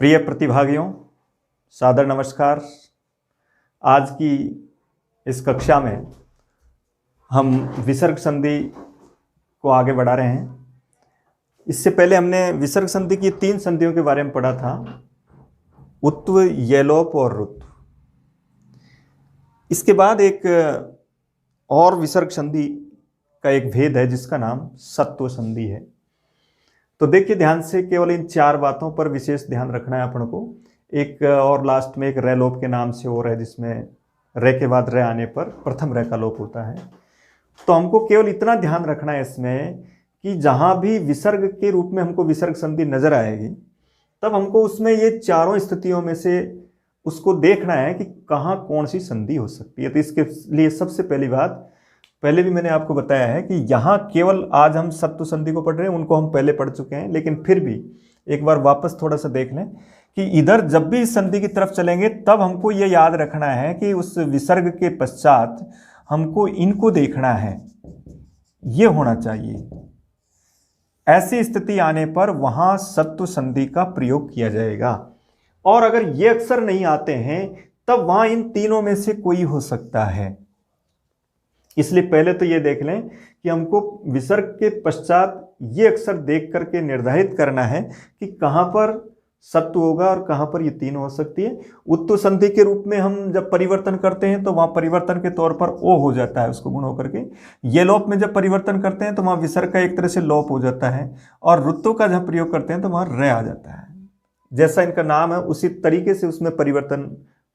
प्रिय प्रतिभागियों, सादर नमस्कार। आज की इस कक्षा में हम विसर्ग संधि को आगे बढ़ा रहे हैं। इससे पहले हमने विसर्ग संधि की 3 संधियों के बारे में पढ़ा था, उत्व, यलोप और रुत्व। इसके बाद एक और विसर्ग संधि का एक भेद है जिसका नाम सत्व संधि है। तो देखिए ध्यान से, केवल इन 4 बातों पर विशेष ध्यान रखना है अपन को। एक और लास्ट में एक रे लोप के नाम से और है, जिसमें रे के बाद रे आने पर प्रथम रे का लोप होता है। तो हमको केवल इतना ध्यान रखना है इसमें कि जहां भी विसर्ग के रूप में हमको विसर्ग संधि नजर आएगी, तब हमको उसमें ये चारों स्थितियों में से उसको देखना है कि कहाँ कौन सी संधि हो सकती है। तो इसके लिए सबसे पहली बात, पहले भी मैंने आपको बताया है कि यहाँ केवल आज हम सत्व संधि को पढ़ रहे हैं, उनको हम पहले पढ़ चुके हैं, लेकिन फिर भी एक बार वापस थोड़ा सा देख लें कि इधर जब भी इस संधि की तरफ चलेंगे तब हमको ये याद रखना है कि उस विसर्ग के पश्चात हमको इनको देखना है, ये होना चाहिए। ऐसी स्थिति आने पर वहां सत्व संधि का प्रयोग किया जाएगा। और अगर ये अक्षर नहीं आते हैं तब वहां इन तीनों में से कोई हो सकता है। इसलिए पहले तो ये देख लें कि हमको विसर्ग के पश्चात ये अक्षर देख करके निर्धारित करना है कि कहां पर सत्व होगा और कहां पर ये तीन हो सकती है। उत्व संधि के रूप में हम जब परिवर्तन करते हैं तो वहां परिवर्तन के तौर पर ओ हो जाता है, उसको गुण होकर के। ये लोप में जब परिवर्तन करते हैं तो वहां विसर्ग का एक तरह से लोप हो जाता है, और रुत्व का जब प्रयोग करते हैं तो वहां रे आ जाता है। जैसा इनका नाम है उसी तरीके से उसमें परिवर्तन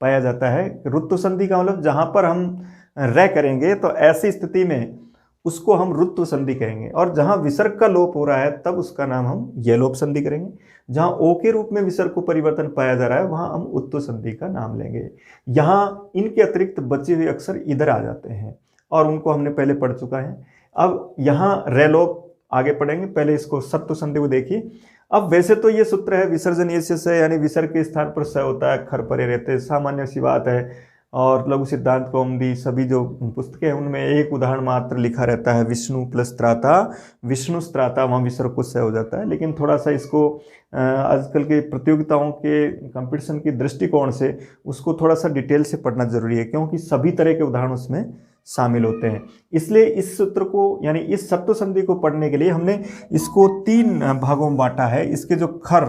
पाया जाता है। रुत्व संधि का मतलब जहां पर हम रे करेंगे तो ऐसी स्थिति में उसको हम रुत्व संधि कहेंगे, और जहां विसर्ग का लोप हो रहा है तब उसका नाम हम यलोप संधि करेंगे। जहां ओ के रूप में विसर्ग को परिवर्तन पाया जा रहा है वहां हम उत्व संधि का नाम लेंगे। यहां इनके अतिरिक्त बचे हुए अक्षर इधर आ जाते हैं और उनको हमने पहले पढ़ चुका है। अब यहां रे लोप आगे पढ़ेंगे, पहले इसको सत्व संधि को देखिए। अब वैसे तो ये सूत्र है विसर्जनीय से, यानी विसर्ग के स्थान पर स होता है, खर परे रहते, सामान्य सी बात है। और लघु सिद्धांत कौमुदी सभी जो पुस्तकें हैं उनमें एक उदाहरण मात्र लिखा रहता है, विष्णु प्लस त्राता, विष्णु त्राता, वहाँ विसर्ग को स हो जाता है। लेकिन थोड़ा सा इसको आजकल के प्रतियोगिताओं के कंपटीशन की दृष्टिकोण से उसको थोड़ा सा डिटेल से पढ़ना जरूरी है, क्योंकि सभी तरह के उदाहरण उसमें शामिल होते हैं। इसलिए इस सूत्र को, यानी इस सत्व संधि को पढ़ने के लिए हमने इसको 3 भागों में बांटा है। इसके जो खर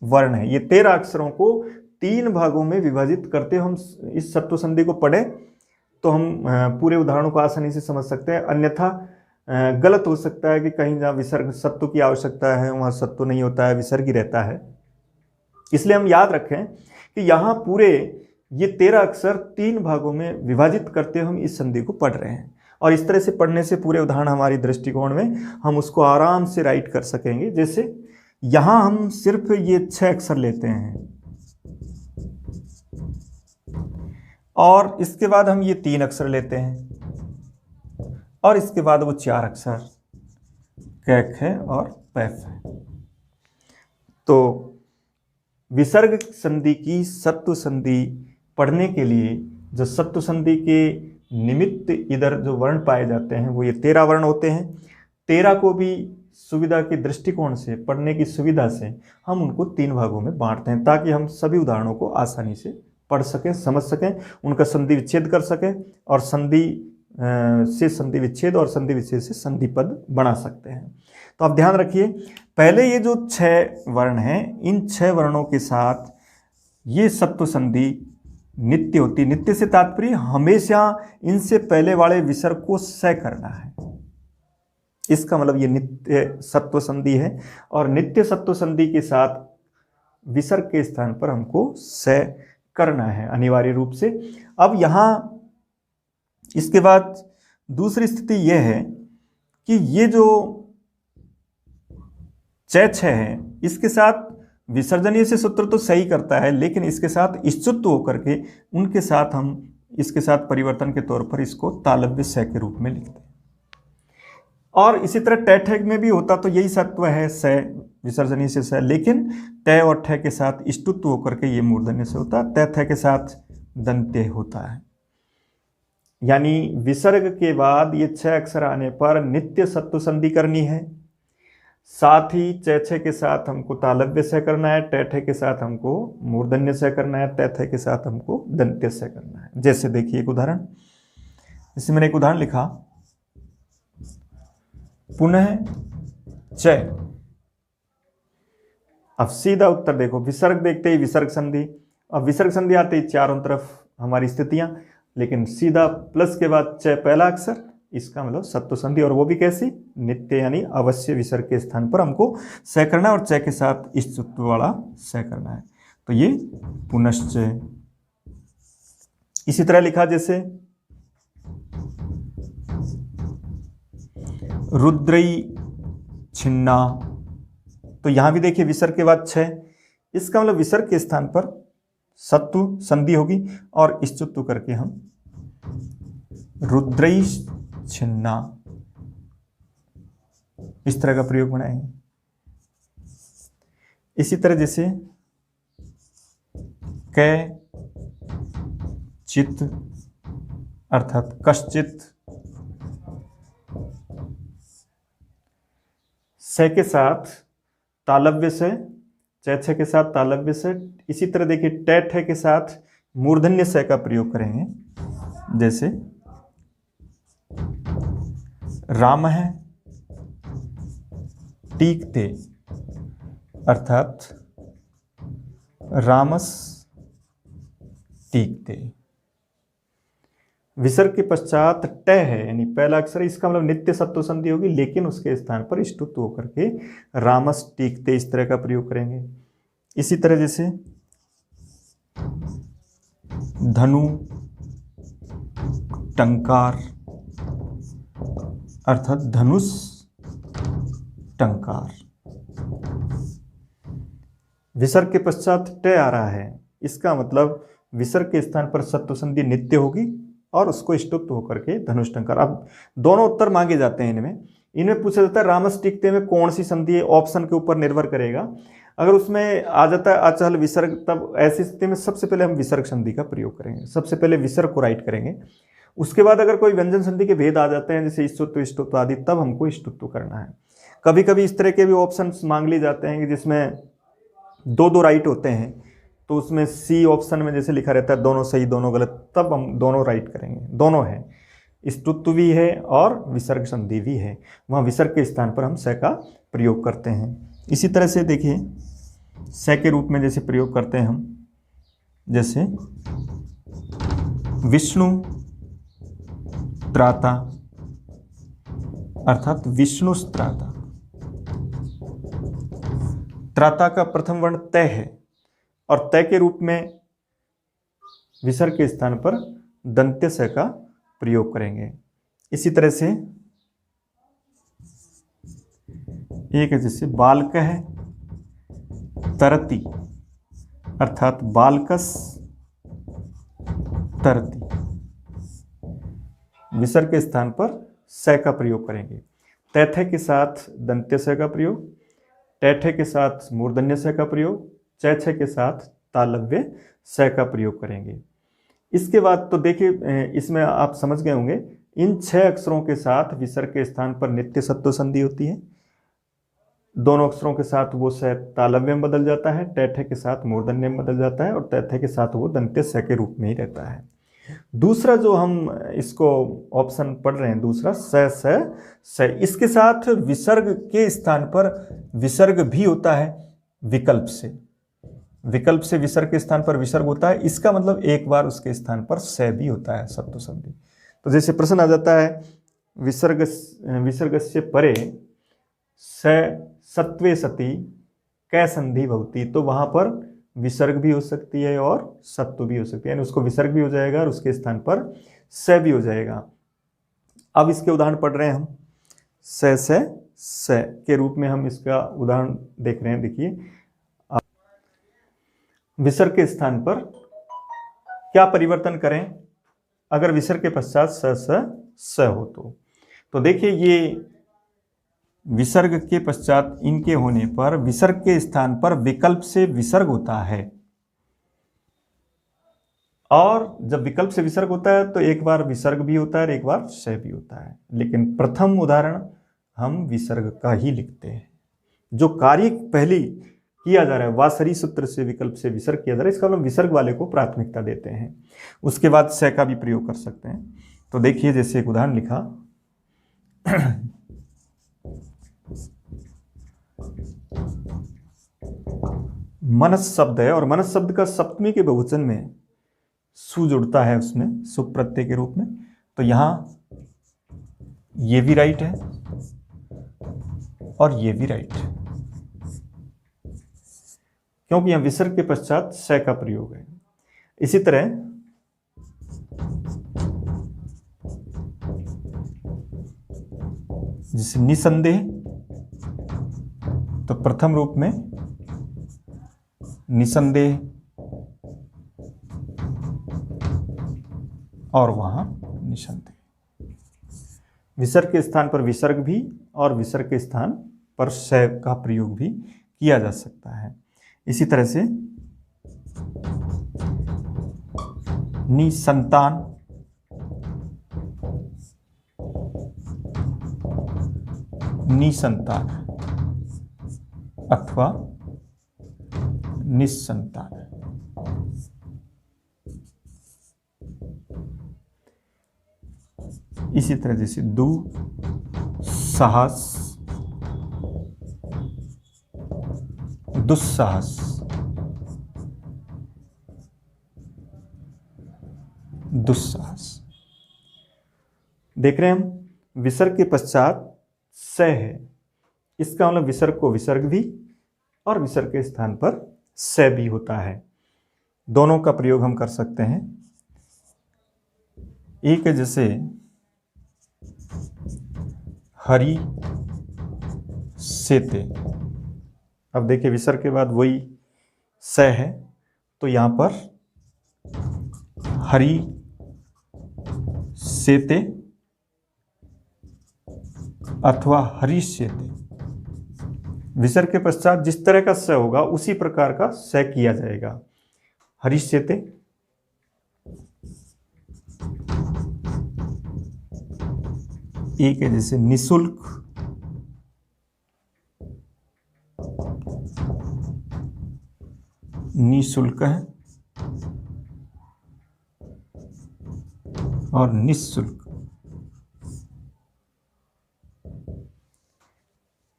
वर्ण है, ये 13 अक्षरों को 3 भागों में विभाजित करते हम इस सत्व संधि को पढ़े तो हम पूरे उदाहरणों को आसानी से समझ सकते हैं। अन्यथा गलत हो सकता है कि कहीं जहाँ विसर्ग सत्व की आवश्यकता है वहाँ सत्व नहीं होता है, विसर्ग ही रहता है। इसलिए हम याद रखें कि यहाँ पूरे ये 13 अक्षर 3 भागों में विभाजित करते हम इस संधि को पढ़ रहे हैं, और इस तरह से पढ़ने से पूरे उदाहरण हमारी दृष्टिकोण में हम उसको आराम से राइट कर सकेंगे। जैसे यहाँ हम सिर्फ ये 6 अक्षर लेते हैं और इसके बाद हम ये 3 अक्षर लेते हैं, और इसके बाद वो 4 अक्षर कैक है और पैफ है। तो विसर्ग संधि की सत्व संधि पढ़ने के लिए जो सत्व संधि के निमित्त इधर जो वर्ण पाए जाते हैं वो ये 13 वर्ण होते हैं। 13 को भी सुविधा के दृष्टिकोण से, पढ़ने की सुविधा से हम उनको 3 भागों में बांटते हैं, ताकि हम सभी उदाहरणों को आसानी से पढ़ सकें, समझ सकें, उनका संधि विच्छेद कर सकें, और संधि से संधि विच्छेद और संधि विच्छेद से संधि पद बना सकते हैं। तो आप ध्यान रखिए, पहले ये जो 6 वर्ण हैं, इन 6 वर्णों के साथ ये सत्व संधि नित्य होती। नित्य से तात्पर्य हमेशा इनसे पहले वाले विसर्ग को स करना है, इसका मतलब ये नित्य सत्व संधि है। और नित्य सत्व संधि के साथ विसर्ग के स्थान पर हमको स करना है अनिवार्य रूप से। अब यहाँ इसके बाद दूसरी स्थिति यह है कि ये जो 6 है, इसके साथ विसर्जनीय से सूत्र तो सही करता है, लेकिन इसके साथ इष्टुत्व होकर के उनके साथ हम इसके साथ परिवर्तन के तौर पर इसको तालव्य स के रूप में लिखते हैं। और इसी तरह ट ठ में भी होता तो यही सत्व है, स विसर्जनीय से स, लेकिन त और ठ के साथ इष्टुत्व होकर के ये मूर्धन्य से होता, त थ के साथ दंत्य होता है। यानी विसर्ग के बाद ये 6 अक्षर आने पर नित्य सत्व संधि करनी है। साथ ही चैछे के साथ हमको तालव्य स करना है, टैठे के साथ हमको मूर्धन्य स करना है, तैथे के साथ हमको दंत्य स करना है। जैसे देखिए एक उदाहरण, इसमें मैंने एक उदाहरण लिखा, पुनः च। अब सीधा उत्तर देखो, विसर्ग देखते ही विसर्ग संधि, अब विसर्ग संधि आते ही चारों तरफ हमारी स्थितियां, लेकिन सीधा प्लस के बाद च पहला अक्षर, इसका मतलब सत्व संधि, और वो भी कैसी, नित्य यानी अवश्य विसर्ग के स्थान पर हमको स करना है और च के साथ इष्टत्व वाला स करना है। तो ये पुनश्च। इसी तरह लिखा जैसे रुद्रई छिन्ना, तो यहां भी देखिए विसर्ग के बाद छ, इसका मतलब विसर्ग के स्थान पर सत्व संधि होगी और इष्टत्व करके हम रुद्रई छिन्ना, इस तरह का प्रयोग बनाएंगे। इसी तरह जैसे कै चित अर्थात कश्चित, स के साथ तालव्य से, चैछे के साथ तालव्य से। इसी तरह देखिए टैठे के साथ मूर्धन्य स का प्रयोग करेंगे, जैसे राम है टीकते अर्थात रामस टीकते। विसर्ग के पश्चात ट है यानी पहला अक्षर, इसका मतलब नित्य सत्व संधि होगी, लेकिन उसके स्थान पर इष्टुत्व होकर के रामस टीकते इस तरह का प्रयोग करेंगे। इसी तरह जैसे धनु टंकार अर्थात धनुष टंकार। विसर्ग के पश्चात ट आ रहा है, इसका मतलब विसर्ग के स्थान पर सत्व संधि नित्य होगी और उसको इष्टुत्व होकर के धनुष टंकार। अब दोनों उत्तर मांगे जाते हैं, इनमें पूछा जाता है रामस टीकते में कौन सी संधि है, ऑप्शन के ऊपर निर्भर करेगा। अगर उसमें आ जाता है अचहल विसर्ग, तब ऐसी स्थिति में सबसे पहले हम विसर्ग संधि का प्रयोग करेंगे, सबसे पहले विसर्ग को राइट करेंगे। उसके बाद अगर कोई व्यंजन संधि के भेद आ जाते हैं जैसे इष्टुत्व इष्टुत्व आदि, तब हमको इष्टुत्व करना है। कभी कभी इस तरह के भी ऑप्शन मांग लिए जाते हैं कि जिसमें दो दो राइट होते हैं, तो उसमें सी ऑप्शन में जैसे लिखा रहता है दोनों सही दोनों गलत, तब हम दोनों राइट करेंगे। दोनों है, इष्टुत्व भी है और विसर्ग संधि भी है, वहाँ विसर्ग के स्थान पर हम स का प्रयोग करते हैं। इसी तरह से देखिए स के रूप में जैसे प्रयोग करते हैं हम, जैसे विष्णु त्राता अर्थात विष्णु त्राता। त्राता का प्रथम वर्ण तय है और तय के रूप में विसर्ग के स्थान पर दंत्य स का प्रयोग करेंगे। इसी तरह से एक है जैसे बालक है तरती अर्थात बालकस तरती, विसर्ग के स्थान पर स का प्रयोग करेंगे। तैथे के साथ दंत्य स का प्रयोग, टैठे के साथ मूर्धन्य स का प्रयोग, चैछे के साथ तालव्य स का प्रयोग करेंगे। इसके बाद तो देखिए इसमें आप समझ गए होंगे, इन 6 अक्षरों के साथ विसर्ग के स्थान पर नित्य सत्व संधि होती है। दोनों अक्षरों के साथ वो स तालव्य में बदल जाता है, टैठे के साथ मूर्धन्य में बदल जाता है और तैथे के साथ वो दंत्य स के रूप में ही रहता है। दूसरा जो हम इसको ऑप्शन पढ़ रहे हैं, दूसरा स, इसके साथ विसर्ग के स्थान पर विसर्ग भी होता है विकल्प से, विकल्प से विसर्ग के स्थान पर विसर्ग होता है। इसका मतलब एक बार उसके स्थान पर स भी होता है सत्व संधि। तो जैसे प्रश्न आ जाता है विसर्गस्य परे स सत्वे सति कै संधि भवति, तो वहां पर विसर्ग भी हो सकती है और सत्व भी हो सकती है, यानी उसको विसर्ग भी हो जाएगा और उसके स्थान पर स भी हो जाएगा। अब इसके उदाहरण पढ़ रहे हैं हम, स के रूप में हम इसका उदाहरण देख रहे हैं। देखिए विसर्ग के स्थान पर क्या परिवर्तन करें अगर विसर्ग के पश्चात स हो तो देखिए ये विसर्ग के पश्चात इनके होने पर विसर्ग के स्थान पर विकल्प से विसर्ग होता है, और जब विकल्प से विसर्ग होता है तो एक बार विसर्ग भी होता है और एक बार स भी होता है। लेकिन प्रथम उदाहरण हम विसर्ग का ही लिखते हैं, जो कार्य पहले किया जा रहा है वासरी सूत्र से विकल्प से विसर्ग किया जा रहा है, इसका हम विसर्ग वाले को प्राथमिकता देते हैं। उसके बाद से का भी प्रयोग कर सकते हैं। तो देखिए जैसे एक उदाहरण लिखा, मनस शब्द है और मनस शब्द का सप्तमी के बहुवचन में सु जुड़ता है उसमें सुप प्रत्यय के रूप में। तो यहां ये भी राइट है और ये भी राइट है, क्योंकि यहां विसर्ग के पश्चात स का प्रयोग है। इसी तरह जैसे निसंदेह, तो प्रथम रूप में निसंदेह और वहां निसंदेह। विसर्ग के स्थान पर विसर्ग भी और विसर्ग के स्थान पर स का प्रयोग भी किया जा सकता है। इसी तरह से निसंतान, निसंतान अथवा निसंतान। इसी तरह जैसे दु साहस, दुस्साहस, दुस्साहस। देख रहे हैं हम विसर्ग के पश्चात स है, इसका मतलब विसर्ग को विसर्ग भी और विसर्ग के स्थान पर स भी होता है। दोनों का प्रयोग हम कर सकते हैं। एक है जैसे हरि सेते, अब देखिए विसर्ग के बाद वही स है, तो यहां पर हरि सेते अथवा हरिष्यते। विसर्ग के पश्चात जिस तरह का स होगा उसी प्रकार का स किया जाएगा। हरिष्यते, एक है जैसे निशुल्क, निशुल्क है और निःशुल्क।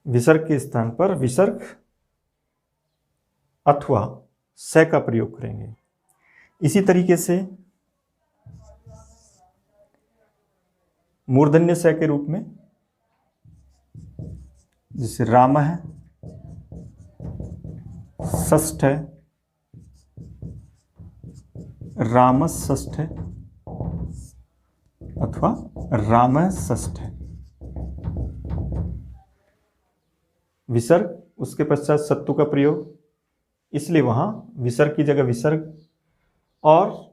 विसर्ग के स्थान पर विसर्ग अथवा स का प्रयोग करेंगे। इसी तरीके से मूर्धन्य स के रूप में जैसे राम है, षष्ठ है, रामस षष्ठ है अथवा राम षष्ठ है। विसर्ग उसके पश्चात सत्तु का प्रयोग, इसलिए वहां विसर्ग की जगह विसर्ग, और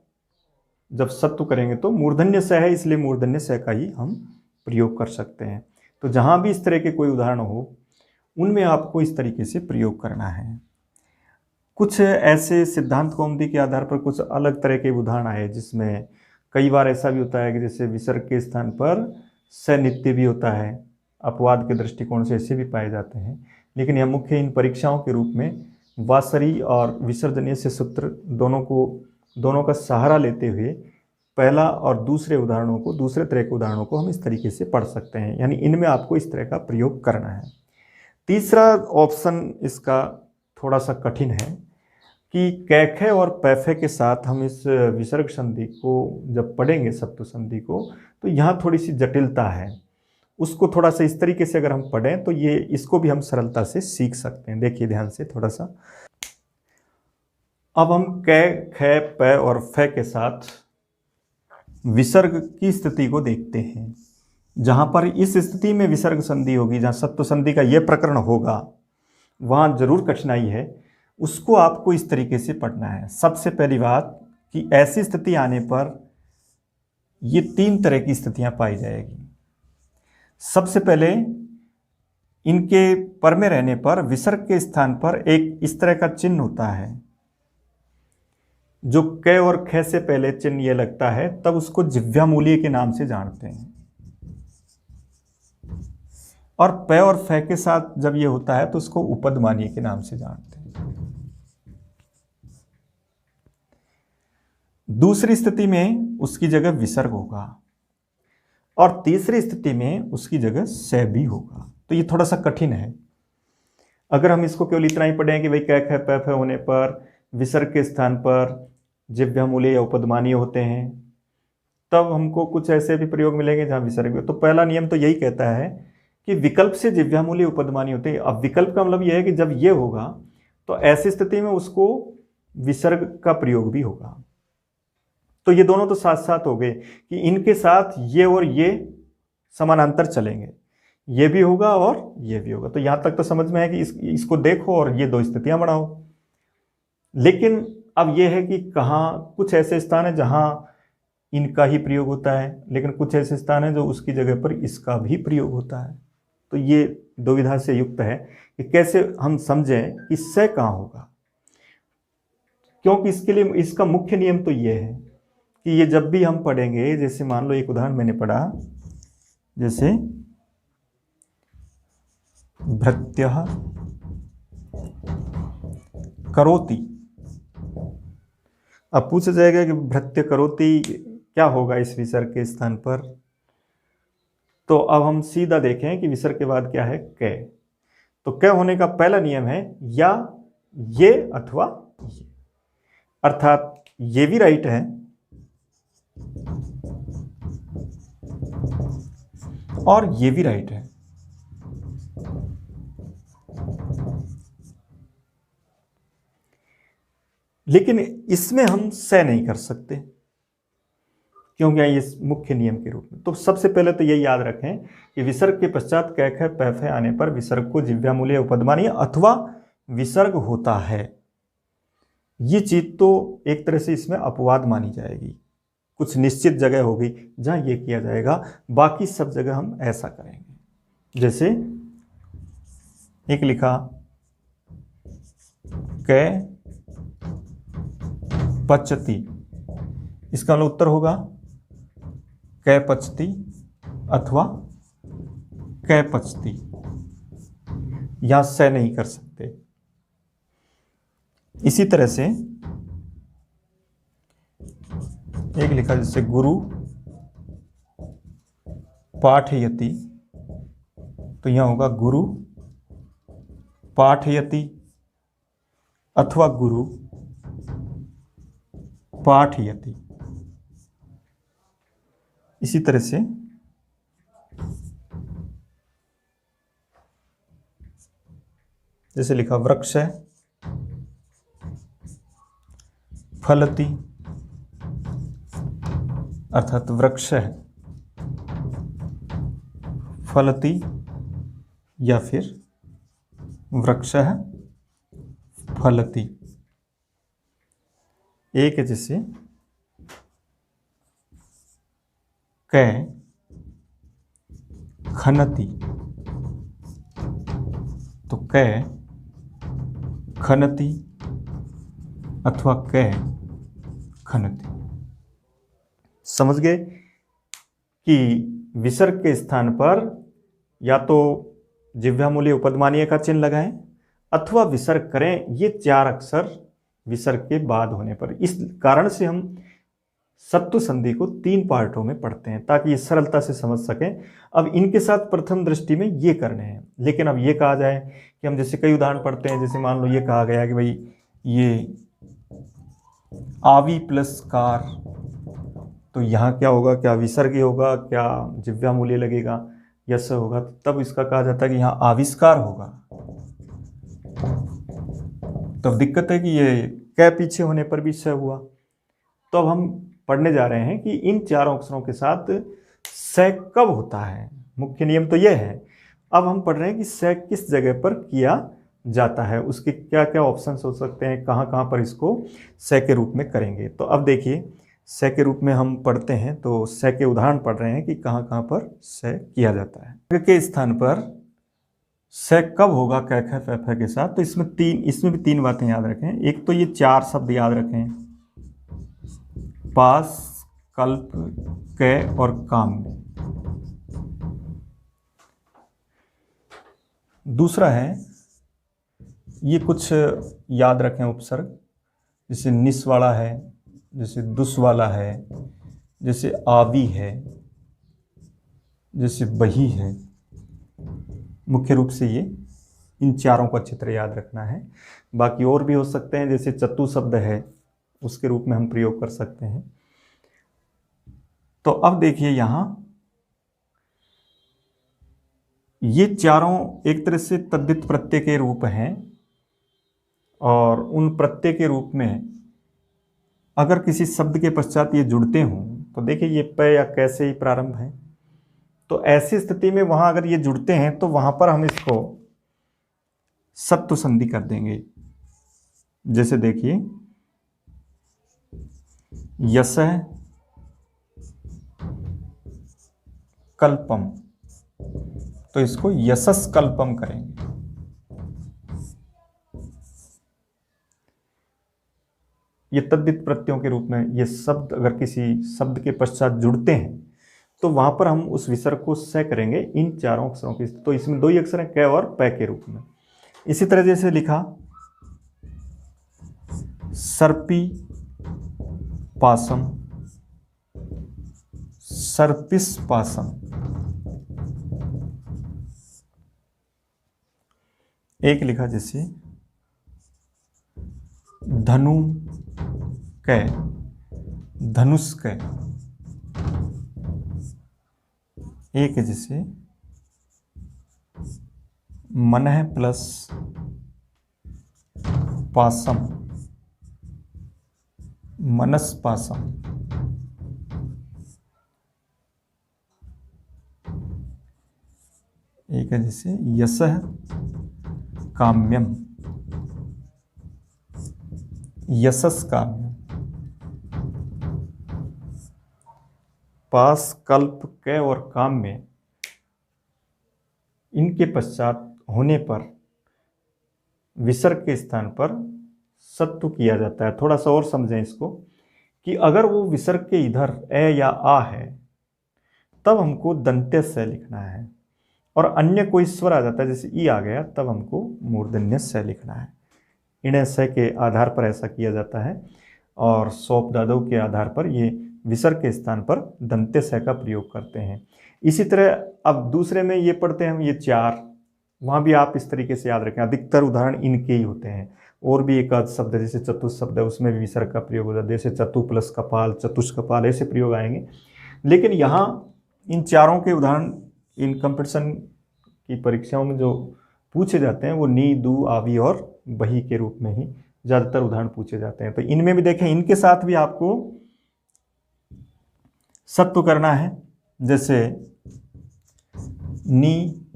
जब सत्तु करेंगे तो मूर्धन्य स है, इसलिए मूर्धन्य स का ही हम प्रयोग कर सकते हैं। तो जहां भी इस तरह के कोई उदाहरण हो उनमें आपको इस तरीके से प्रयोग करना है। कुछ ऐसे सिद्धांत कौमुदी के आधार पर कुछ अलग तरह के उदाहरण आए, जिसमें कई बार ऐसा भी होता है कि जैसे विसर्ग के स्थान पर स नित्य भी होता है, अपवाद के दृष्टिकोण से ऐसे भी पाए जाते हैं। लेकिन यह मुख्य इन परीक्षाओं के रूप में वासरी और विसर्जनीय से सूत्र दोनों का सहारा लेते हुए पहला और दूसरे उदाहरणों को, दूसरे तरह के उदाहरणों को हम इस तरीके से पढ़ सकते हैं, यानी इनमें आपको इस तरह का प्रयोग करना है। तीसरा ऑप्शन इसका थोड़ा सा कठिन है कि कैखे और पैफे के साथ हम इस विसर्ग संधि को जब पढ़ेंगे, सप्तु संधि को, तो यहाँ थोड़ी सी जटिलता है। उसको थोड़ा सा इस तरीके से अगर हम पढ़ें तो ये इसको भी हम सरलता से सीख सकते हैं। देखिए ध्यान से थोड़ा सा, अब हम कै, ख, प और फ के साथ विसर्ग की स्थिति को देखते हैं। जहां पर इस स्थिति में विसर्ग संधि होगी, जहां सत्व संधि का यह प्रकरण होगा, वहां जरूर कठिनाई है। उसको आपको इस तरीके से पढ़ना है। सबसे पहली बात कि ऐसी स्थिति आने पर ये तीन तरह की स्थितियां पाई जाएगी। सबसे पहले इनके पर में रहने पर विसर्ग के स्थान पर एक इस तरह का चिन्ह होता है, जो क और ख से पहले चिन्ह यह लगता है, तब उसको जिह्वामूलीय के नाम से जानते हैं। और प और फे के साथ जब ये होता है तो उसको उपदमानीय के नाम से जानते हैं। दूसरी स्थिति में उसकी जगह विसर्ग होगा और तीसरी स्थिति में उसकी जगह से भी होगा। तो ये थोड़ा सा कठिन है। अगर हम इसको केवल इतना ही पढ़ें कि भाई कै ख पै फे होने पर विसर्ग के स्थान पर जिह्वामूलीय या उपदमानीय होते हैं, तब हमको कुछ ऐसे भी प्रयोग मिलेंगे जहां विसर्ग भी। तो पहला नियम तो यही कहता है कि विकल्प से जिह्वामूलीय उपदमानीय होते हैं। अब विकल्प का मतलब यह है कि जब ये होगा तो ऐसी स्थिति में उसको विसर्ग का प्रयोग भी होगा। तो ये दोनों तो साथ साथ हो गए कि इनके साथ ये और ये समानांतर चलेंगे, ये भी होगा और ये भी होगा। तो यहां तक तो समझ में है कि इसको देखो और ये दो स्थितियां बनाओ। लेकिन अब ये है कि कहाँ कुछ ऐसे स्थान है जहां इनका ही प्रयोग होता है, लेकिन कुछ ऐसे स्थान है जो उसकी जगह पर इसका भी प्रयोग होता है। तो ये दुविधा से युक्त है कि कैसे हम समझें कि से कहाँ होगा, क्योंकि इसके लिए इसका मुख्य नियम तो ये है कि ये जब भी हम पढ़ेंगे, जैसे मान लो एक उदाहरण मैंने पढ़ा, जैसे भृत्यः करोति। अब पूछा जाएगा कि भृत्य करोति क्या होगा इस विसर्ग के स्थान पर। तो अब हम सीधा देखें कि विसर्ग के बाद क्या है, कै। तो कै होने का पहला नियम है या ये अथवा ये, अर्थात ये भी राइट है और ये भी राइट है। लेकिन इसमें हम से नहीं कर सकते, क्योंकि ये मुख्य नियम के रूप में। तो सबसे पहले तो यही याद रखें कि विसर्ग के पश्चात कै ख पै फे आने पर विसर्ग को जिह्वामूलीय उपदमानीय अथवा विसर्ग होता है। ये चीज तो एक तरह से इसमें अपवाद मानी जाएगी, कुछ निश्चित जगह होगी जहां ये किया जाएगा, बाकी सब जगह हम ऐसा करेंगे। जैसे एक लिखा कै पचती, इसका मतलब उत्तर होगा कै पचती अथवा कै पचती। यहां से नहीं कर सकते। इसी तरह से एक लिखा जैसे गुरु पाठयति, तो यहां होगा गुरु पाठयति अथवा गुरु पाठयति। इसी तरह से जैसे लिखा वृक्ष फलति, अर्थात वृक्ष फलति या फिर वृक्ष फलति। एक है जैसे कै खनति, तो कै खनति अथवा कै खनति। समझ गए कि विसर्ग के स्थान पर या तो जिह्वामूलीय उपदमानीय का चिन्ह लगाएं अथवा विसर्ग करें, ये चार अक्षर विसर्ग के बाद होने पर। इस कारण से हम सत्व संधि को 3 पार्टों में पढ़ते हैं ताकि ये सरलता से समझ सकें। अब इनके साथ प्रथम दृष्टि में ये करने हैं, लेकिन अब ये कहा जाए कि हम जैसे कई उदाहरण पढ़ते हैं, जैसे मान लो ये कहा गया कि भाई ये आवी प्लस कार, तो यहाँ क्या होगा, क्या विसर्ग होगा, क्या जिह्वामूलीय लगेगा, यस होगा, तब इसका कहा जाता है कि यहाँ आविष्कार होगा। तब दिक्कत है कि ये कै पीछे होने पर भी स हुआ। तो अब हम पढ़ने जा रहे हैं कि इन चारों अक्षरों के साथ स कब होता है। मुख्य नियम तो यह है। अब हम पढ़ रहे हैं कि स किस जगह पर किया जाता है, उसके क्या क्या ऑप्शंस हो सकते हैं, कहाँ कहाँ पर इसको स के रूप में करेंगे। तो अब देखिए स के रूप में हम पढ़ते हैं, तो स के उदाहरण पढ़ रहे हैं कि कहाँ कहाँ पर स किया जाता है। के स्थान पर स कब होगा कै ख पै फे के साथ, तो इसमें भी 3 बातें याद रखें। एक तो ये 4 शब्द याद रखें, पास, कल्प, कै और काम। दूसरा है, ये कुछ याद रखें उपसर्ग, जैसे निस वाला है, जैसे दुस वाला है, जैसे आवी है, जैसे बही है। मुख्य रूप से ये इन चारों का चित्र याद रखना है। बाकी और भी हो सकते हैं, जैसे चतु शब्द है उसके रूप में हम प्रयोग कर सकते हैं। तो अब देखिए यहां ये चारों एक तरह से तद्धित प्रत्यय के रूप हैं, और उन प्रत्यय के रूप में अगर किसी शब्द के पश्चात ये जुड़ते हों तो देखिए ये प या कैसे ही प्रारंभ है, तो ऐसी स्थिति में वहां अगर ये जुड़ते हैं तो वहां पर हम इसको सत्व संधि कर देंगे। जैसे देखिए यस कल्पम, तो इसको यशस कल्पम करेंगे। ये तद्धित प्रत्ययों के रूप में ये शब्द अगर किसी शब्द के पश्चात जुड़ते हैं तो वहां पर हम उस विसर्ग को स करेंगे इन चारों अक्षरों की। तो इसमें दो ही अक्षर हैं, क और प के रूप में। इसी तरह जैसे लिखा सर्पी पासम, सर्पिस पासम। एक लिखा जैसे धनु कै, धनुष कै। एक है जैसे मनः प्लस पासम, मनस पासम। एक है जैसे यशः काम्यम, यशस काम्यम। पास, कल्प, कै और काम्य, इनके पश्चात होने पर विसर्ग के स्थान पर सत्व किया जाता है। थोड़ा सा और समझें इसको कि अगर वो विसर्ग के इधर ए या आ है तब हमको दंत्य स लिखना है, और अन्य कोई स्वर आ जाता है जैसे ई आ गया तब हमको मूर्धन्य स लिखना है। इणय स के आधार पर ऐसा किया जाता है, और सौप दादव के आधार पर ये विसर्ग के स्थान पर दंत्य स का प्रयोग करते हैं। इसी तरह अब दूसरे में ये पढ़ते हैं हम ये चार, वहाँ भी आप इस तरीके से याद रखें, अधिकतर उदाहरण इनके ही होते हैं। और भी एक आध शब्द जैसे चतुष शब्द है उसमें भी विसर्ग का प्रयोग होता है, जैसे चतु प्लस कपाल, चतुष कपाल, ऐसे प्रयोग आएंगे। लेकिन यहाँ इन चारों के उदाहरण इन कंपटीशन की परीक्षाओं में जो पूछे जाते हैं वो नी, दू, आवी और बही के रूप में ही ज़्यादातर उदाहरण पूछे जाते हैं। तो इनमें भी देखें, इनके साथ भी आपको सत्व करना है। जैसे नी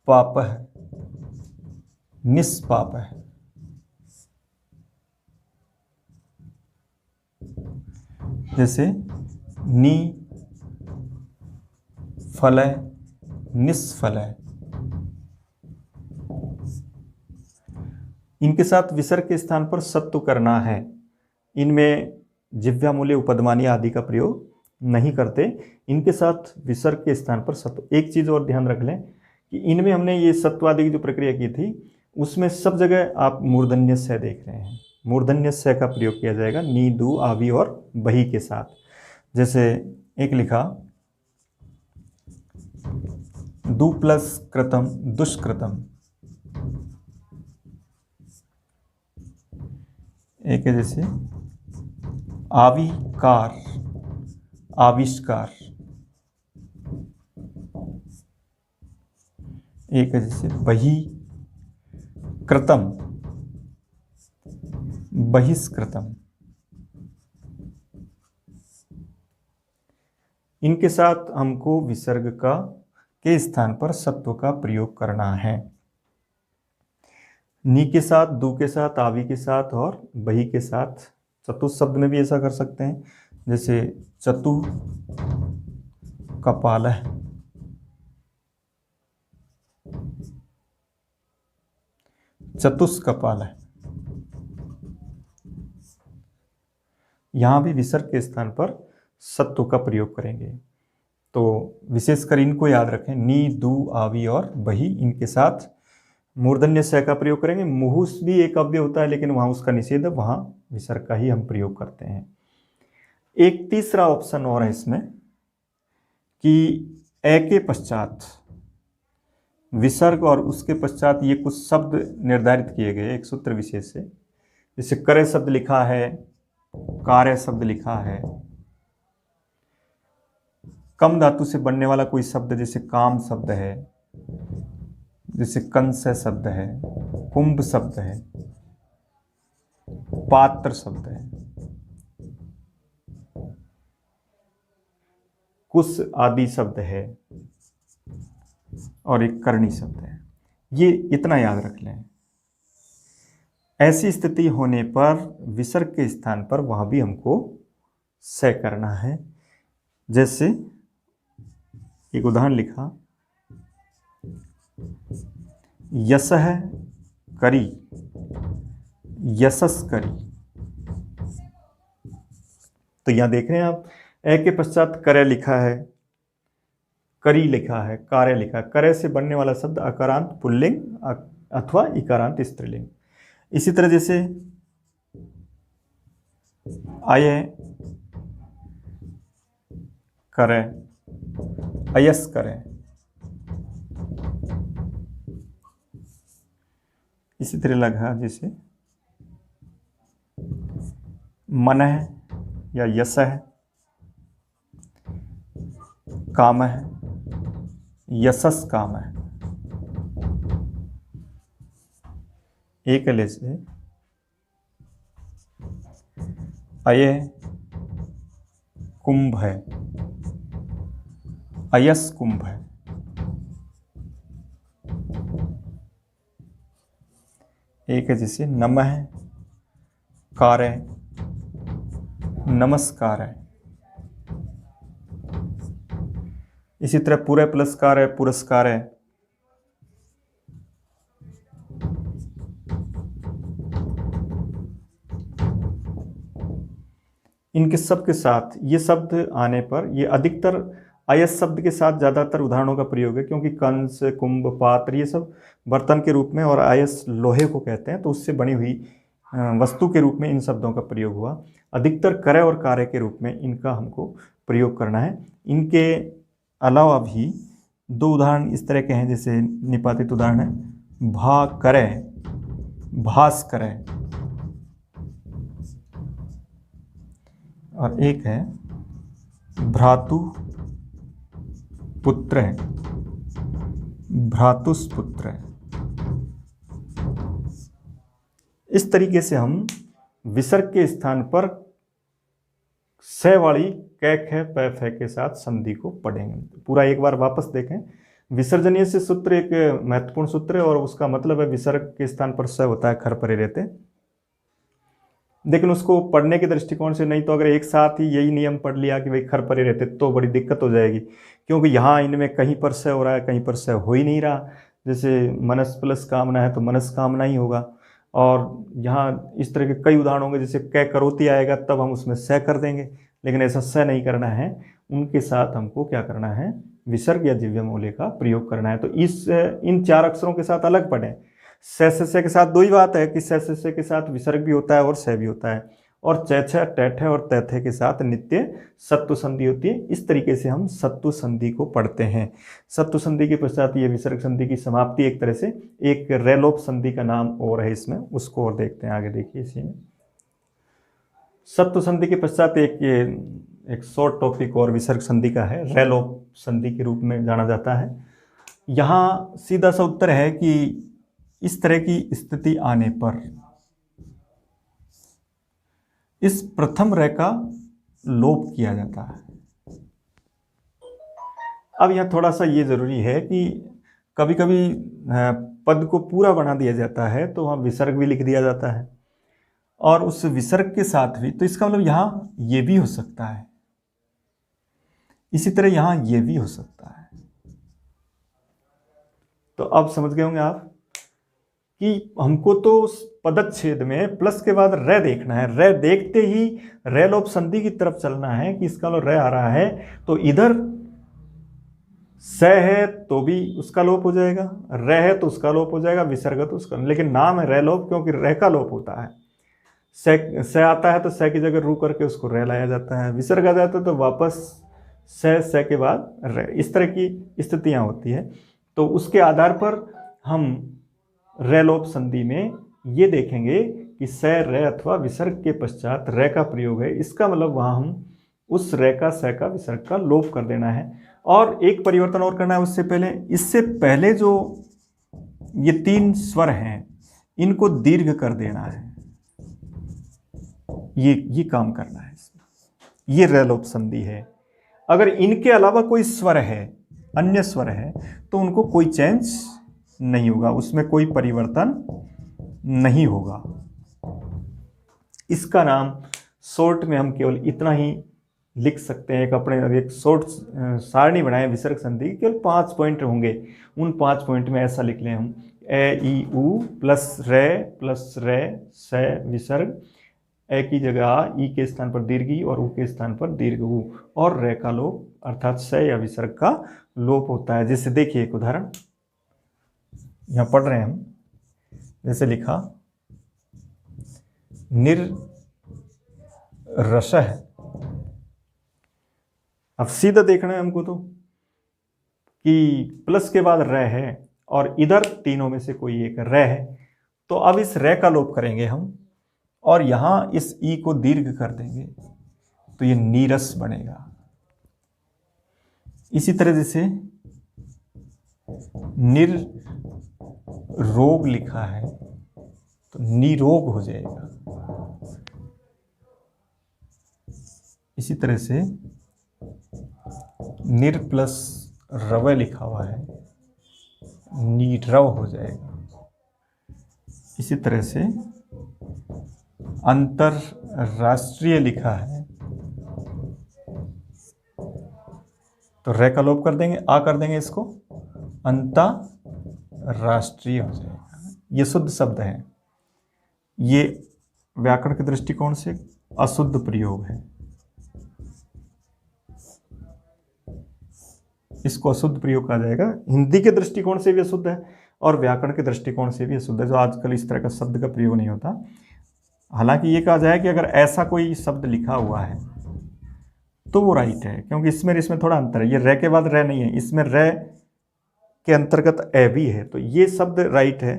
पाप है, निष्पाप है। जैसे नी फलय, निष्फलय। इनके साथ विसर्ग के स्थान पर सत्व करना है। इनमें जिह्वा मूल्य, उपदमानी आदि का प्रयोग नहीं करते। इनके साथ विसर्ग के स्थान पर सत्व। एक चीज और ध्यान रख लें कि इनमें हमने ये सत्व आदि की जो प्रक्रिया की थी उसमें सब जगह आप मूर्धन्य स देख रहे हैं। मूर्धन्य स का प्रयोग किया जाएगा नी, दू, आवी और बही के साथ। जैसे एक लिखा दू प्लस कृतम, दुष्कृतम। एक है जैसे आविकार, आविष्कार। एक है जैसे बही कृतम, बहिष्कृतम। इनके साथ हमको विसर्ग का के स्थान पर सत्व का प्रयोग करना है। नी के साथ, दू के साथ, आवी के साथ और बही के साथ। चतु शब्द में भी ऐसा कर सकते हैं, जैसे चतु कपालः, चतुष्कपालः। यहां भी विसर्ग के स्थान पर सत्व का प्रयोग करेंगे। तो विशेषकर इनको याद रखें, नी, दू, आवी और बही, इनके साथ मूर्धन्य स का प्रयोग करेंगे। मुहुस भी एक अव्यय होता है लेकिन वहाँ उसका निषेध है, वहाँ विसर्ग का ही हम प्रयोग करते हैं। एक तीसरा ऑप्शन और है इसमें कि ए के पश्चात विसर्ग और उसके पश्चात ये कुछ शब्द निर्धारित किए गए एक सूत्र विशेष से, जैसे करे शब्द लिखा है, कार्य शब्द लिखा है, कम धातु से बनने वाला कोई शब्द जैसे काम शब्द है, जैसे कंस शब्द है, कुंभ शब्द है, पात्र शब्द है, कुश आदि शब्द है और एक करणी शब्द है। ये इतना याद रख लें। ऐसी स्थिति होने पर विसर्ग के स्थान पर वहां भी हमको स करना है। जैसे एक उदाहरण लिखा, यशः करी, यशस करी। तो यहां देख रहे हैं आप, ए के पश्चात करे लिखा है, करी लिखा है, कार्य लिखा है। करे से बनने वाला शब्द अकारांत पुल्लिंग अथवा इकारांत स्त्रीलिंग। इसी तरह जैसे आये करे, अयस करे। इसी तरह लगा जैसे मन है या यश है, काम है, यशस काम है। एक ले से अये कुंभ है, अयस कुंभ है। एक है जैसे नमः है, कार है, नमस्कार है। इसी तरह पूरे पुरस्कार है, पुरस्कार है। इनके सब के साथ ये शब्द आने पर ये अधिकतर अयस शब्द के साथ ज़्यादातर उदाहरणों का प्रयोग है, क्योंकि कंस, कुंभ, पात्र ये सब बर्तन के रूप में और अयस लोहे को कहते हैं, तो उससे बनी हुई वस्तु के रूप में इन शब्दों का प्रयोग हुआ। अधिकतर करे और कार्य के रूप में इनका हमको प्रयोग करना है। इनके अलावा भी दो उदाहरण इस तरह के हैं, जैसे निपातित उदाहरण है भा करे, भास करे, और एक है भ्रातु पुत्र है, भ्रातुस पुत्र है। इस तरीके से हम विसर्ग के स्थान पर स वाली कै ख पै फै के साथ संधि को पढ़ेंगे। पूरा एक बार वापस देखें। विसर्जनीय से सूत्र एक महत्वपूर्ण सूत्र है और उसका मतलब है विसर्ग के स्थान पर स होता है, खर परे रहते, लेकिन उसको पढ़ने के दृष्टिकोण से नहीं, तो अगर एक साथ ही यही नियम पढ़ लिया कि भाई खर परे रहते तो बड़ी दिक्कत हो जाएगी, क्योंकि यहाँ इनमें कहीं पर स हो रहा है, कहीं पर स हो ही नहीं रहा। जैसे मनस प्लस कामना है तो मनस कामना ही होगा, और यहाँ इस तरह के कई उदाहरण होंगे, जैसे कै करोती आएगा तब हम उसमें स कर देंगे, लेकिन ऐसा स नहीं करना है। उनके साथ हमको क्या करना है, विसर्ग या जिह्वा मूल्य का प्रयोग करना है। तो इन चार अक्षरों के साथ अलग पढ़ें। स के साथ दो ही बात है कि स के साथ विसर्ग भी होता है और स भी होता है, और च टैठ और तैथे के साथ नित्य सत्व संधि होती है। इस तरीके से हम सत्व संधि को पढ़ते हैं। सत्व संधि के पश्चात ये विसर्ग संधि की समाप्ति, एक तरह से एक रेलोप संधि का नाम और है इसमें, उसको और देखते हैं आगे। देखिए इसी में सत्व संधि के पश्चात एक शॉर्ट टॉपिक और विसर्ग संधि का है, रेलोप संधि के रूप में जाना जाता है। यहाँ सीधा सा उत्तर है कि इस तरह की स्थिति आने पर इस प्रथम रे का लोप किया जाता है। अब यह थोड़ा सा ये जरूरी है कि कभी कभी पद को पूरा बना दिया जाता है तो वहाँ विसर्ग भी लिख दिया जाता है, और उस विसर्ग के साथ भी, तो इसका मतलब यहाँ ये भी हो सकता है, इसी तरह यहाँ ये भी हो सकता है। तो अब समझ गए होंगे आप कि हमको तो पदच्छेद में प्लस के बाद रे देखना है। रे देखते ही रेलोप संधि की तरफ चलना है कि इसका मतलब रे आ रहा है, तो इधर स है तो भी उसका लोप हो जाएगा, र है तो उसका लोप हो जाएगा, विसर्ग तो उसका, लेकिन नाम है र लोप क्योंकि र का लोप होता है। स आता है तो स की जगह रू करके उसको र लाया जाता है, विसर्ग आ जाता है तो वापस स के बाद र, इस तरह की स्थितियां होती है। तो उसके आधार पर हम र लोप संधि में ये देखेंगे कि स र अथवा विसर्ग के पश्चात र का प्रयोग है, इसका मतलब वहां हम उस र का स का विसर्ग का लोप कर देना है। और एक परिवर्तन और करना है उससे पहले, इससे पहले जो ये 3 स्वर हैं इनको दीर्घ कर देना है, ये काम करना है इसमें। ये र लोप संधि है। अगर इनके अलावा कोई स्वर है, अन्य स्वर है, तो उनको कोई चेंज नहीं होगा, उसमें कोई परिवर्तन नहीं होगा। इसका नाम शॉर्ट में हम केवल इतना ही लिख सकते हैं। एक शॉर्ट सारणी बनाए विसर्ग संधि, केवल 5 पॉइंट होंगे। उन 5 पॉइंट में ऐसा लिख लें हम, ए ई उ प्लस रे स विसर्ग, ए की जगह आ, ई के स्थान पर दीर्घ ई और उ के स्थान पर दीर्घ उ, और रे का लोप अर्थात स या विसर्ग का लोप होता है। जैसे देखिए एक उदाहरण यहां पढ़ रहे हैं हम, जैसे लिखा निर्रसः। अब सीधा देखना है हमको तो कि प्लस के बाद र है और इधर तीनों में से कोई एक र है, तो अब इस र का लोप करेंगे हम और यहां इस ई को दीर्घ कर देंगे तो ये नीरस बनेगा। इसी तरह जैसे निर्रोग लिखा है तो निरोग हो जाएगा। इसी तरह से निर प्लस रव लिखा हुआ है, नीरव हो जाएगा। इसी तरह से अंतरराष्ट्रीय लिखा है तो रे का लोप कर देंगे, आ कर देंगे, इसको अंतरराष्ट्रीय हो जाएगा। ये शुद्ध शब्द है, ये व्याकरण के दृष्टिकोण से अशुद्ध प्रयोग है, इसको अशुद्ध प्रयोग कहा जाएगा। हिंदी के दृष्टिकोण से भी अशुद्ध है और व्याकरण के दृष्टिकोण से भी अशुद्ध है, जो आजकल इस तरह का शब्द का प्रयोग नहीं होता। हालांकि ये कहा जाए कि अगर ऐसा कोई शब्द लिखा हुआ है तो वो राइट है, क्योंकि इसमें थोड़ा अंतर है। ये रे के बाद रे नहीं है, इसमें रे के अंतर्गत ए भी है, तो ये शब्द राइट है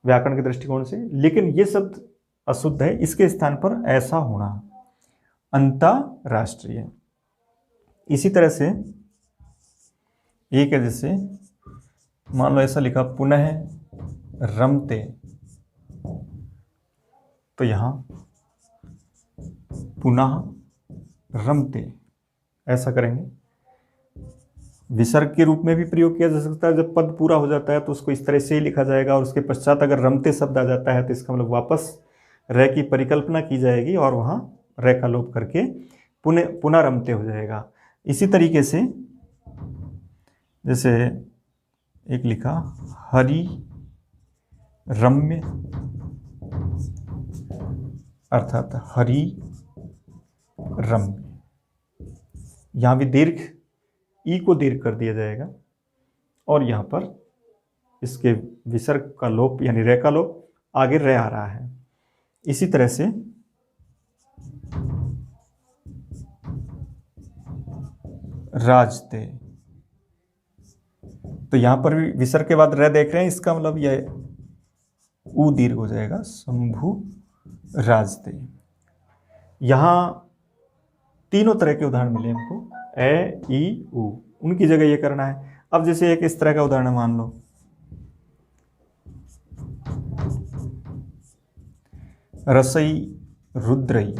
व्याकरण के दृष्टिकोण से। लेकिन ये शब्द अशुद्ध है, इसके स्थान पर ऐसा होना अंतरराष्ट्रीय। इसी तरह से एक है, जैसे मान लो ऐसा लिखा पुनः रमते, तो यहां पुनः रमते ऐसा करेंगे। विसर्ग के रूप में भी प्रयोग किया जा सकता है, जब पद पूरा हो जाता है तो उसको इस तरह से ही लिखा जाएगा और उसके पश्चात अगर रमते शब्द आ जाता है तो इसका मतलब वापस रे की परिकल्पना की जाएगी और वहां रे का लोप करके पुनः रमते हो जाएगा। इसी तरीके से जैसे एक लिखा हरि रम्य, अर्थात हरि रम्य, यहां भी दीर्घ ई को दीर्घ कर दिया जाएगा और यहां पर इसके विसर्ग का लोप यानी रे का लोप, आगे रे आ रहा है। इसी तरह से राजते, तो यहां पर भी विसर्ग के बाद रे देख रहे हैं, इसका मतलब यह ऊ दीर्घ हो जाएगा, शंभु राजते। यहां तीनों तरह के उदाहरण मिले हमको, ए ई उ, उनकी जगह ये करना है। अब जैसे एक इस तरह का उदाहरण मान लो, रसई रुद्रई,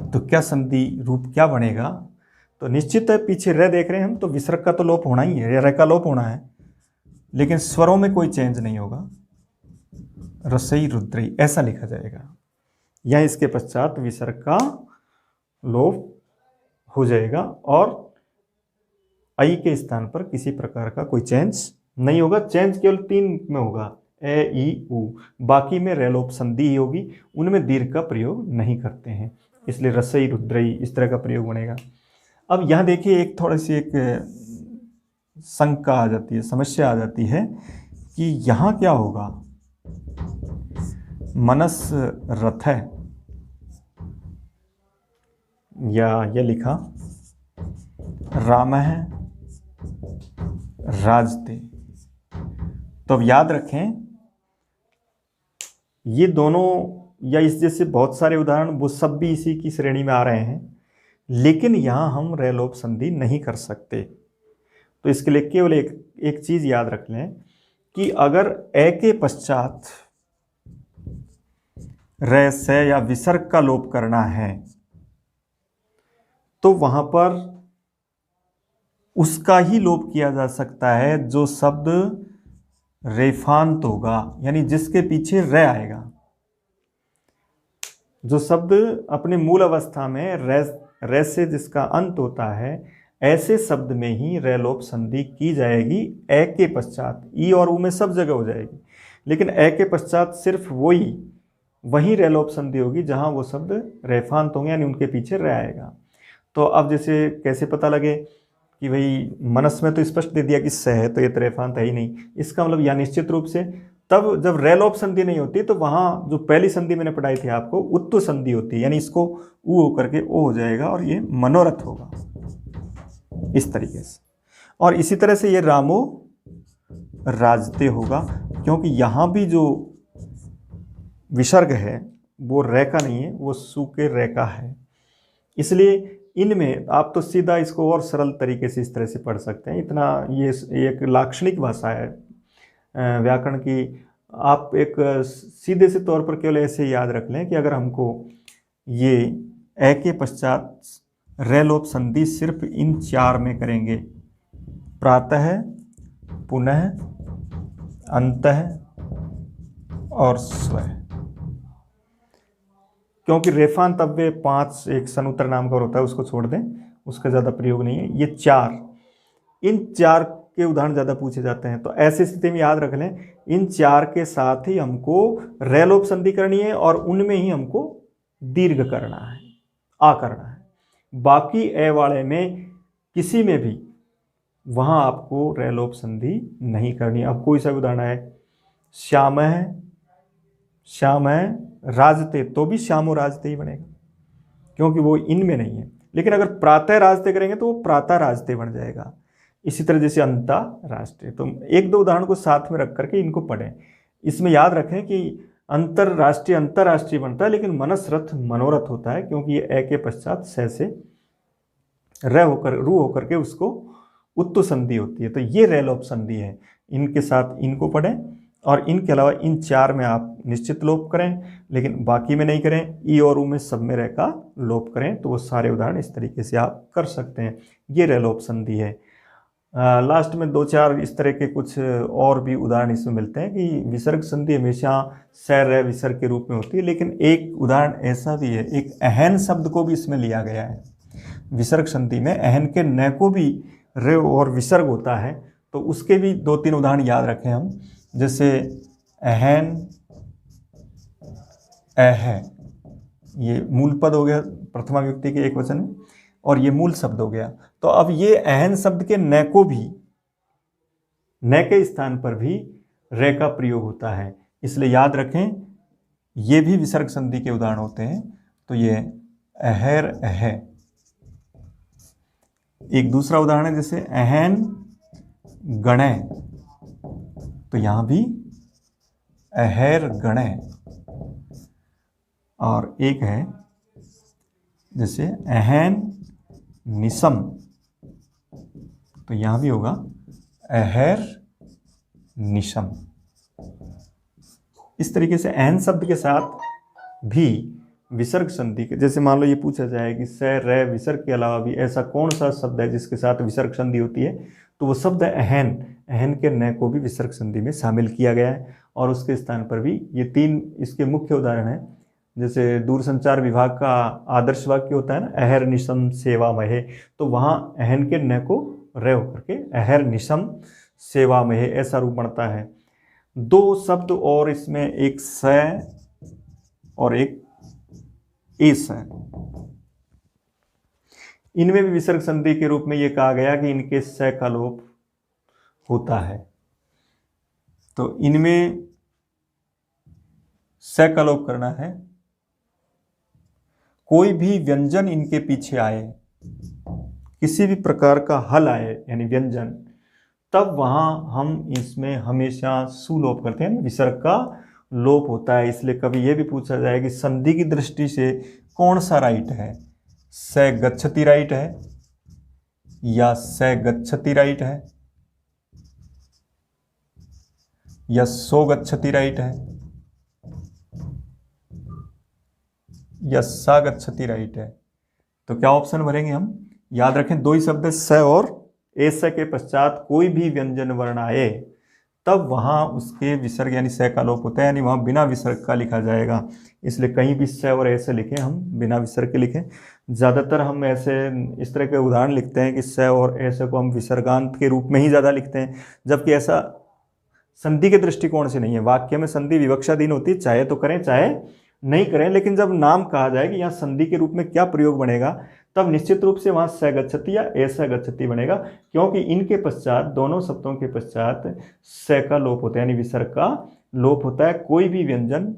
तो क्या संधि रूप क्या बनेगा? तो निश्चित है पीछे रे देख रहे हैं हम, तो विसर्ग का तो लोप होना ही है, रे का लोप होना है, लेकिन स्वरों में कोई चेंज नहीं होगा। रसई रुद्रई ऐसा लिखा जाएगा, या इसके पश्चात विसर्ग का लोप हो जाएगा और आई के स्थान पर किसी प्रकार का कोई चेंज नहीं होगा। चेंज केवल 3 में होगा, ए ई उ, बाकी में रे लोप संधि ही होगी, उनमें दीर्घ का प्रयोग नहीं करते हैं, इसलिए रसई रुद्रई इस तरह का प्रयोग बनेगा। अब यहाँ देखिए एक थोड़ी सी एक शंका आ जाती है, समस्या आ जाती है कि यहाँ क्या होगा। मनस रथ है या ये लिखा राम है राजते। तो अब याद रखें ये दोनों या इस जैसे बहुत सारे उदाहरण वो सब भी इसी की श्रेणी में आ रहे हैं, लेकिन यहां हम रेलोप संधि नहीं कर सकते। तो इसके लिए केवल एक चीज याद रख लें कि अगर ए के पश्चात रे से या विसर्ग का लोप करना है तो वहां पर उसका ही लोप किया जा सकता है जो शब्द रेफांत होगा, यानी जिसके पीछे रे आएगा। जो शब्द अपने मूल अवस्था में रे से जिसका अंत होता है, ऐसे शब्द में ही रे लोप संधि की जाएगी ए के पश्चात। ई और ऊ में सब जगह हो जाएगी, लेकिन ए के पश्चात सिर्फ वही रे लोप संधि होगी जहां वो शब्द रेफांत होंगे, यानी उनके पीछे रे आएगा। तो अब जैसे कैसे पता लगे कि भाई मनस में तो स्पष्ट दे दिया कि स है, तो ये तो रेफांत है ही नहीं। इसका मतलब या निश्चित रूप से तब जब रे लोप संधि नहीं होती तो वहां जो पहली संधि मैंने पढ़ाई थी आपको उत्तु संधि होती है, यानी इसको ऊ होकर के ओ हो जाएगा और ये मनोरथ होगा इस तरीके से। और इसी तरह से ये रामो राजते होगा, क्योंकि यहां भी जो विसर्ग है वो रे का नहीं है, वो सु के रे का है। इसलिए इनमें आप तो सीधा इसको और सरल तरीके से इस तरह से पढ़ सकते हैं। इतना ये एक लाक्षणिक भाषा है व्याकरण की। आप एक सीधे से तौर पर केवल ऐसे याद रख लें कि अगर हमको ये ए के पश्चात रे लोप संधि सिर्फ इन चार में करेंगे, प्रातः, पुनः, अंतः और स्वः, क्योंकि रेफांत अव्यय 5 एक सनुत्तर नाम का होता है, उसको छोड़ दें, उसका ज़्यादा प्रयोग नहीं है। ये इन चार के उदाहरण ज़्यादा पूछे जाते हैं। तो ऐसी स्थिति में याद रख लें इन चार के साथ ही हमको रे लोप संधि करनी है और उनमें ही हमको दीर्घ करना है, आ करना है। बाकी ए वाले में किसी में भी वहाँ आपको रे लोप संधि नहीं करनी। अब कोई सा उदाहरण है, श्याम है राजते, तो भी श्यामो राजते ही बनेगा क्योंकि वो इनमें नहीं है। लेकिन अगर प्रातः राजते करेंगे तो वो प्रातः राजते बन जाएगा। इसी तरह जैसे अंता राष्ट्रीय। तो एक दो उदाहरण को साथ में रख करके इनको पढ़ें। इसमें याद रखें कि अंतरराष्ट्रीय बनता है, लेकिन मनसरथ मनोरथ होता है, क्योंकि ये ए के पश्चात से रू होकर के उसको उत्तु संधि होती है। तो ये रे लोप संधि है। इनके साथ इनको पढ़ें और इनके अलावा इन चार में आप निश्चित लोप करें, लेकिन बाकी में नहीं करें। ई और ऊ में सब में रे का लोप करें। तो वो सारे उदाहरण इस तरीके से आप कर सकते हैं। ये रे लोप संधि है। लास्ट में 2-4 इस तरह के कुछ और भी उदाहरण इसमें मिलते हैं कि विसर्ग संधि हमेशा सै रे विसर्ग के रूप में होती है। लेकिन एक उदाहरण ऐसा भी है, एक अहन शब्द को भी इसमें लिया गया है। विसर्ग संधि में अहन के न को भी रे और विसर्ग होता है, तो उसके भी 2-3 उदाहरण याद रखें हम। जैसे अहन अह, ये मूल पद हो गया प्रथमा विभक्ति के एक वचन में, और ये मूल शब्द हो गया। तो अब ये अहन शब्द के न को भी, न के स्थान पर भी रे का प्रयोग होता है, इसलिए याद रखें ये भी विसर्ग संधि के उदाहरण होते हैं। तो ये अहर अह। एक दूसरा उदाहरण है जैसे अहन गणय, तो यहां भी अहर गणय। और एक है जैसे अहन निसम, तो यहां भी होगा अहर निशम। इस तरीके से अहन शब्द के साथ भी विसर्ग संधि के, जैसे मान लो ये पूछा जाए कि स रे विसर्ग के अलावा भी ऐसा कौन सा शब्द है जिसके साथ विसर्ग संधि होती है, तो वो शब्द है अहन। अहन के न को भी विसर्ग संधि में शामिल किया गया है, और उसके स्थान पर भी ये 3 इसके मुख्य उदाहरण हैं। जैसे दूरसंचार विभाग का आदर्श वाक्य होता है ना, अहर निशम सेवा महे, तो वहाँ अहन के न को रे होकर के अहर निशम सेवा महे ऐसा रूप बनता है। 2 शब्द और इसमें, एक स और एक एस है। इनमें भी विसर्ग संधि के रूप में ये कहा गया कि इनके स का लोप होता है। तो इनमें स का लोप करना है। कोई भी व्यंजन इनके पीछे आए, किसी भी प्रकार का हल आए यानी व्यंजन, तब वहां हम इसमें हमेशा सुलोप करते हैं, विसर्ग का लोप होता है। इसलिए कभी यह भी पूछा जाए कि संधि की दृष्टि से कौन सा राइट है, स गच्छति राइट है या स गच्छति राइट है या सो गच्छति राइट है या सा गच्छति राइट है। तो क्या ऑप्शन भरेंगे हम? याद रखें दो ही शब्द है, स और एस के पश्चात कोई भी व्यंजन वर्ण आए तब वहां उसके विसर्ग यानी स का लोप होता है, यानी वहां बिना विसर्ग का लिखा जाएगा। इसलिए कहीं भी स और ऐसे लिखें, हम बिना विसर्ग के लिखें। ज़्यादातर हम ऐसे इस तरह के उदाहरण लिखते हैं कि स और ऐसे को हम विसर्गांत के रूप में ही ज़्यादा लिखते हैं, जबकि ऐसा संधि के दृष्टिकोण से नहीं है। वाक्य में संधि विवक्षाधीन होती है, चाहे तो करें चाहे नहीं करें, लेकिन जब नाम कहा जाए कि यहाँ संधि के रूप में क्या प्रयोग बनेगा, तब निश्चित रूप से वहाँ स गच्छति या ऐसा गच्छति बनेगा, क्योंकि इनके पश्चात, दोनों शब्दों के पश्चात स का लोप होता है, यानी विसर्ग का लोप होता है कोई भी व्यंजन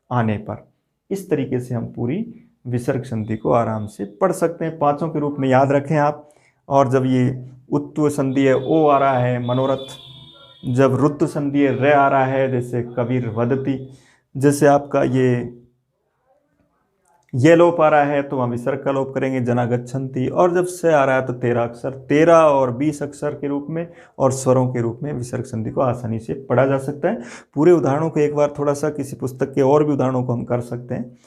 आने पर। इस तरीके से हम पूरी विसर्ग संधि को आराम से पढ़ सकते हैं। पांचों के रूप में याद रखें आप। और जब ये उत्व संधि है ओ आ रहा है मनोरथ, जब रुत्व संधि है रे आ रहा है जैसे कबीर वदती, जैसे आपका ये लोप आ रहा है तो वहाँ विसर्ग का लोप करेंगे जना गच्छन्ति, और जब से आ रहा है तो 13 अक्षर, 13 और 20 अक्षर के रूप में और स्वरों के रूप में विसर्ग संधि को आसानी से पढ़ा जा सकता है। पूरे उदाहरणों को एक बार थोड़ा सा किसी पुस्तक के और भी उदाहरणों को हम कर सकते हैं।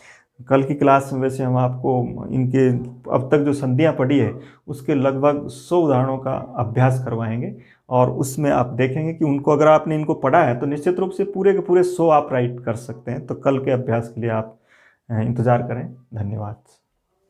कल की क्लास में वैसे हम आपको इनके अब तक जो संधियाँ पढ़ी है उसके लगभग 100 उदाहरणों का अभ्यास करवाएंगे, और उसमें आप देखेंगे कि उनको अगर आपने इनको पढ़ा है तो निश्चित रूप से पूरे के पूरे 100 आप राइट कर सकते हैं। तो कल के अभ्यास के लिए आप इंतज़ार करें। धन्यवाद।